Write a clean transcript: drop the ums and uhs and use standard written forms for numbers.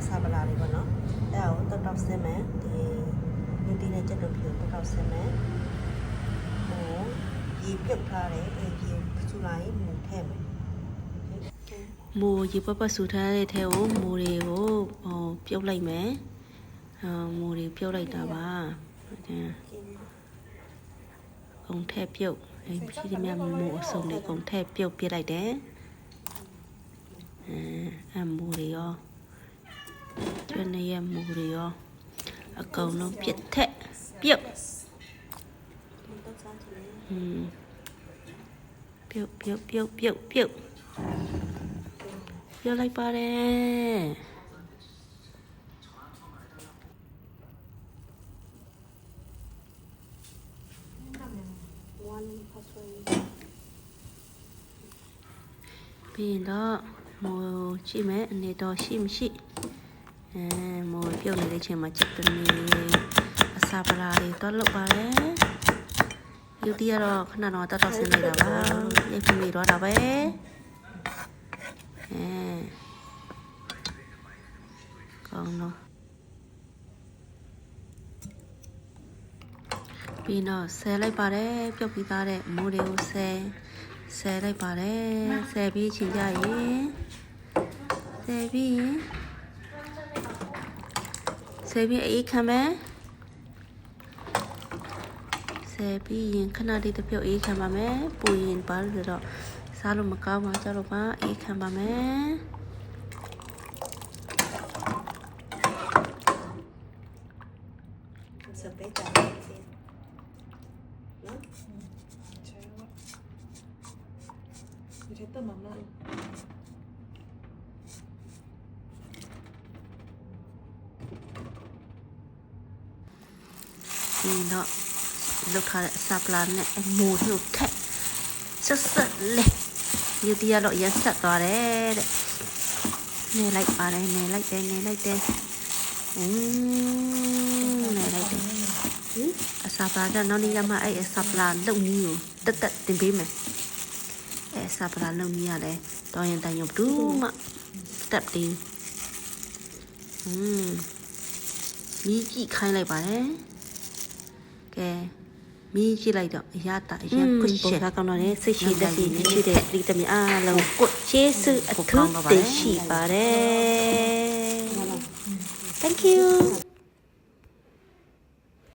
စားပလာလေးပေါ့နော်အဲ့ဒါကိုတောက်ဆင်းမယ်ဒီလူတီနဲ့ကြက်တုပ်ပြီးတော့တောက်ဆင်းမယ်ဟိုရေပြုတ်ထားတယ်ရေဆူလိုက်မူထည့်မယ်မိုးရေပပဆူထားတဲ့ထဲကိုမိုးတွေကိုပြုတ်လိုက်မယ်မိုးတွေပြုတ်လိုက်တာပါကုန်ထည့်ပြုတ်ရှိသမျှမိုးအစုံတွေကုန်ထည့်ပြုတ်ပြလိုက်တယ်မိုးတွေရောကျွန်းရဲ့မိုးတွေရောအကုန်လုံးပြတ်ထက်ပြုတ်ပြုတ်လိုက်ပါတယ်ပြီးတော့မိုးကြည့်မယ်အနေတော့ရှိမရှိမိုးပြုတ်နေတဲ့အချိန်မှာချက်တမီအစာပလာတွေတော့လုပ်ပါတယ်ယူတီကတော့ခဏတော့တတ်ဆင်းနေတာပါရိတ်ပြီးတော့တာပဲကောင်းတော့ပြီးတော့ဆဲလိုက်ပါတယ်ပြုတ်ပြီးသားတဲ့မိုးတွေကိုဆဲလိုက်ပါတယ်ဆဲပြီးချိန်ကြရင်ဆဲပြီးအေးခံမယ်ဆဲပြီးရင်ခဏလေးတစ်ပြုတ်အေးခံပါမယ်ပူရင်ပါလို့တော့စားလို့မကောင်းပါကြတော့ပါအေးခံပါမယ်စပယ်တာနော်Directo mamá. ဒီတော့လောက်ထားတဲ့အစာပလာနဲ့အမိုးထုတ်ထက်ဆက်လေးယူတီရတော့ရဆက်သွားတယ်တဲ့နေလိုက်ပါတယ်နေလိုက်တယ်နေလိုက်တယ်အစာပလာတော့နောက်နေ့ကမှအဲ့အစာပလာလုံနီးကိုတက်တင်ပေးမယ်အစာပလာလုံနီးရတယ်တော်ရင်တန်ရုပ်ဘူးမှတက်တယ်မီးကြည့်ခိုင်းလိုက်ပါတယ်ကဲမီးကြည့်လိုက်တော့အရတာအရင်ခွင့်ပုံထားကောင်းတော့စိတ်ရှိတဲ့စီရှိတဲ့ဒီတမီအားလုံးကိုကျေးဇူးအထူးတင်ရှိပါတယ် Thank you